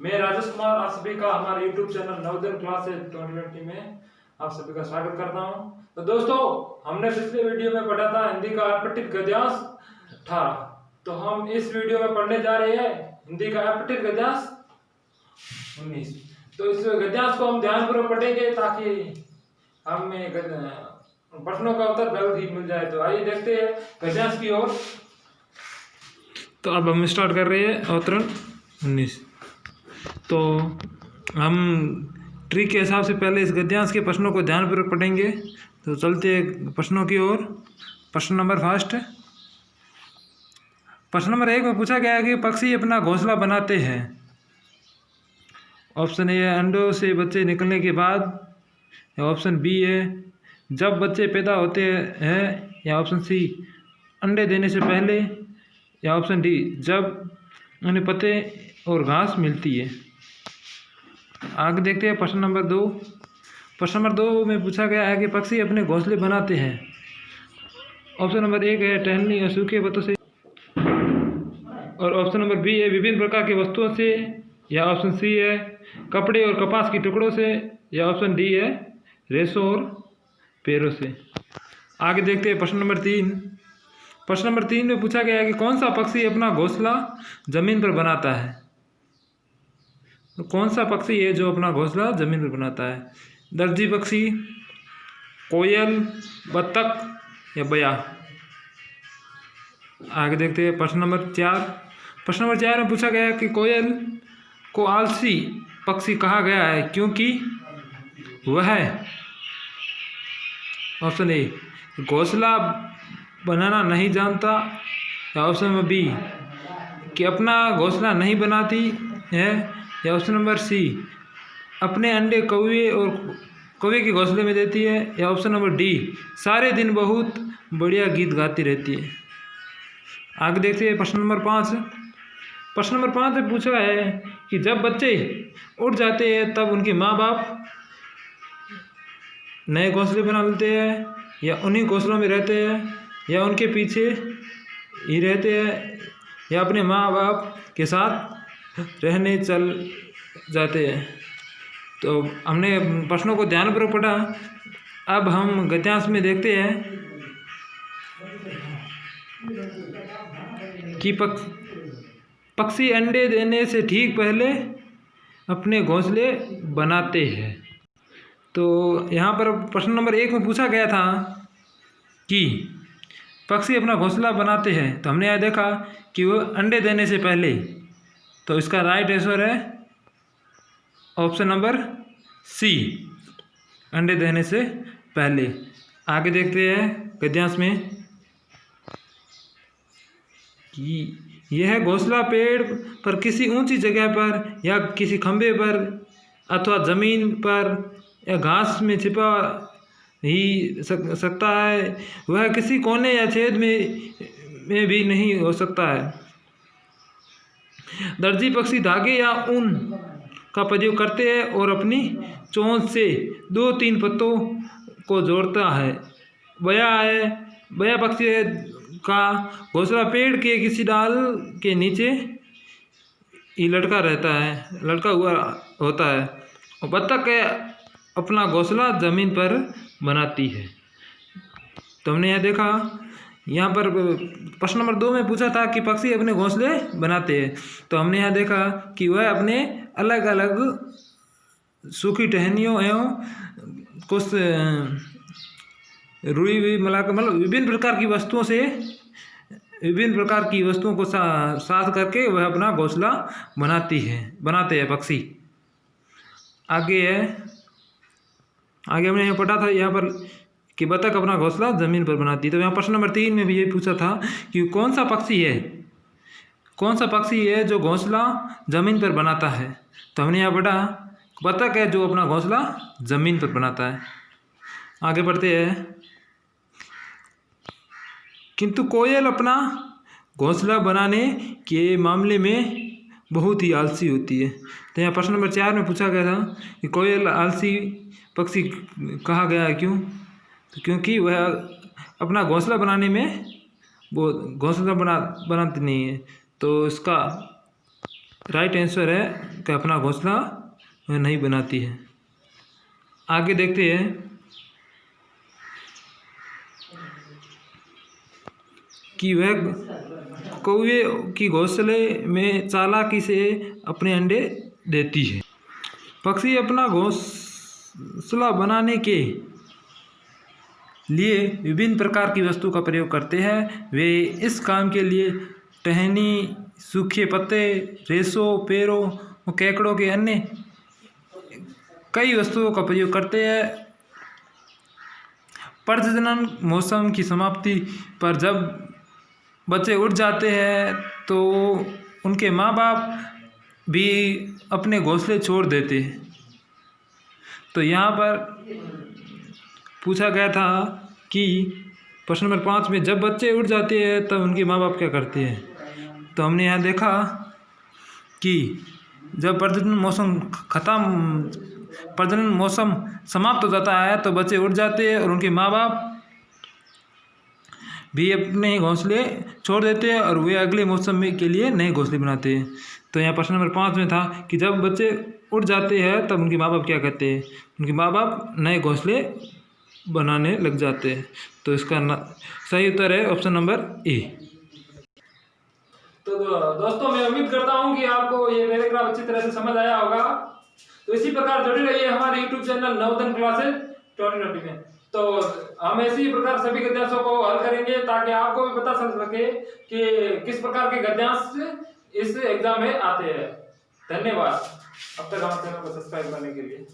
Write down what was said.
मैं राजेश कुमार आप सभी का हमारे YouTube चैनल नवोदय क्लासेस 2020 में आप सभी का स्वागत करता हूं। तो दोस्तों, हमने पिछले वीडियो में पढ़ा था हिंदी का अपठित गद्यांश 18। तो हम इस वीडियो में पढ़ने जा रहे हैं हिंदी का अपठित गद्यांश 19। तो इस गद्यांश को हम ध्यानपूर्वक पढ़ेंगे ताकि हमें प्रश्नों का उत्तर जल्द ही मिल जाए। तो आइए देखते हैं गद्यांश की ओर। तो अब हम स्टार्ट कर रहे हैं अवतरण 19। तो हम ट्रिक के हिसाब से पहले इस गद्यांश के प्रश्नों को ध्यानपूर्वक पढ़ेंगे। तो चलते हैं प्रश्नों की ओर। प्रश्न नंबर फर्स्ट, प्रश्न नंबर 1 में पूछा गया है कि पक्षी अपना घोंसला बनाते हैं। ऑप्शन ए है अंडों से बच्चे निकलने के बाद, या ऑप्शन बी है जब बच्चे पैदा होते हैं, या ऑप्शन सी अंडे देने से पहले, या ऑप्शन डी जब उन्हें पत्ते और घास मिलती है। आगे देखते हैं प्रश्न नंबर 2। प्रश्न नंबर 2 में पूछा गया है कि पक्षी अपने घोंसले बनाते हैं। ऑप्शन नंबर 1 है टहनी और सूखे पत्तों से, और ऑप्शन नंबर बी है विभिन्न प्रकार की वस्तुओं से, या ऑप्शन सी है कपड़े और कपास की टुकड़ों से, या ऑप्शन डी है रेशों और पैरों से। आगे देखते हैं प्रश्न नंबर 3। प्रश्न नंबर 3 में पूछा गया है कि कौन सा पक्षी अपना घोंसला जमीन पर बनाता है। तो कौन सा पक्षी है जो अपना घोंसला जमीन पर बनाता है? दर्जी पक्षी, कोयल, बत्तख या बया। आगे देखते हैं प्रश्न नंबर 4। प्रश्न नंबर 4 में पूछा गया है कि कोयल को आलसी पक्षी कहा गया है क्योंकि वह ऑप्शन ए घोंसला बनाना नहीं जानता, या ऑप्शन नंबर बी कि अपना घोंसला नहीं बनाती है, या ऑप्शन नंबर सी अपने अंडे कौवे के घोंसले में देती है, या ऑप्शन नंबर डी सारे दिन बहुत बढ़िया गीत गाती रहती है। आगे देखते हैं प्रश्न नंबर 5। प्रश्न नंबर 5 में पूछा है कि जब बच्चे उड़ जाते हैं तब उनके माँ बाप नए घोंसले बना लेते हैं, या उन्हीं घोंसलों में रहते हैं, या उनके पीछे ही रहते हैं, या अपने माँ बाप के साथ रहने चल जाते हैं। तो हमने प्रश्नों को ध्यानपूर्वक पढ़ा। अब हम गद्यांश में देखते हैं कि पक्षी अंडे देने से ठीक पहले अपने घोंसले बनाते हैं। तो यहाँ पर प्रश्न नंबर 1 में पूछा गया था कि पक्षी अपना घोंसला बनाते हैं। तो हमने यहाँ देखा कि वो अंडे देने से पहले, तो इसका राइट आंसर है ऑप्शन नंबर सी, अंडे देने से पहले। आगे देखते हैं गद्यांश में कि यह घोंसला पेड़ पर किसी ऊंची जगह पर, या किसी खंभे पर, अथवा ज़मीन पर, या घास में छिपा ही सकता है। वह किसी कोने या छेद में भी नहीं हो सकता है। दर्जी पक्षी धागे या ऊन का प्रयोग करते हैं और अपनी चोंच से 2-3 पत्तों को जोड़ता है। बया पक्षी का घोंसला पेड़ के किसी डाल के नीचे ही लटका हुआ होता है, और बत्तख अपना घोंसला जमीन पर बनाती है। तो हमने यह देखा, यहाँ पर प्रश्न नंबर 2 में पूछा था कि पक्षी अपने घोंसले बनाते हैं। तो हमने यहाँ देखा कि वह अपने अलग अलग सूखी टहनियों एवं कुछ रुई हुई मिलाकर, मतलब विभिन्न प्रकार की वस्तुओं को साथ करके वह अपना घोंसला बनाते हैं पक्षी। आगे हमने यहाँ पढ़ा था यहाँ पर कि बतख अपना घोंसला जमीन पर बनाती है। तो यहाँ प्रश्न नंबर 3 में भी ये पूछा था कि कौन सा पक्षी है जो घोंसला जमीन पर बनाता है। तो हमने यहाँ पढ़ा बतख है जो अपना घोंसला जमीन पर बनाता है। आगे बढ़ते हैं, किंतु कोयल अपना घोंसला बनाने के मामले में बहुत ही आलसी होती है। तो यहाँ प्रश्न नंबर 4 में पूछा गया था कि कोयल आलसी पक्षी कहा गया है क्यों? तो क्योंकि वह अपना घोंसला बनाने में वो घोंसला बनाती नहीं है। तो इसका राइट आंसर है कि अपना घोंसला वह नहीं बनाती है। आगे देखते हैं कि वह कौवे की घोंसले में चालाकी से अपने अंडे देती है। पक्षी अपना घोंसला बनाने के लिए विभिन्न प्रकार की वस्तु का प्रयोग करते हैं। वे इस काम के लिए टहनी, सूखे पत्ते, रेशों, पेड़ों और केकड़ों के अन्य कई वस्तुओं का प्रयोग करते हैं। प्रजनन मौसम की समाप्ति पर जब बच्चे उड़ जाते हैं तो उनके माँ बाप भी अपने घोंसले छोड़ देते हैं। तो यहाँ पर पूछा गया था कि प्रश्न नंबर 5 में जब बच्चे उड़ जाते हैं तब उनके माँ बाप क्या करते हैं। तो हमने यहाँ देखा कि जब प्रजनन मौसम समाप्त हो जाता है तो बच्चे उड़ जाते हैं और उनके माँ बाप भी अपने घोंसले छोड़ देते हैं और वे अगले मौसम में के लिए नए घोंसले बनाते हैं। तो यहाँ प्रश्न नंबर 5 में था कि जब बच्चे उड़ जाते हैं तब उनके माँ बाप क्या कहते हैं। उनके माँ बाप नए घोंसले बनाने लग जाते हैं। तो इसका सही उत्तर है ऑप्शन नंबर ए। तो दोस्तों मैं उम्मीद करता हूँ कि आपको ये पैराग्राफ अच्छी तरह से समझ आया होगा। तो इसी प्रकार जुड़े रहिए हमारे YouTube चैनल नवोदन क्लासेस 2020 में। तो हम इसी प्रकार सभी गद्यांशों को हल करेंगे ताकि आपको भी पता चल सके कि किस प्रकार के गद्यांश इस एग्जाम में आते हैं। धन्यवाद अब तक हमारे चैनल को सब्सक्राइब करने के लिए।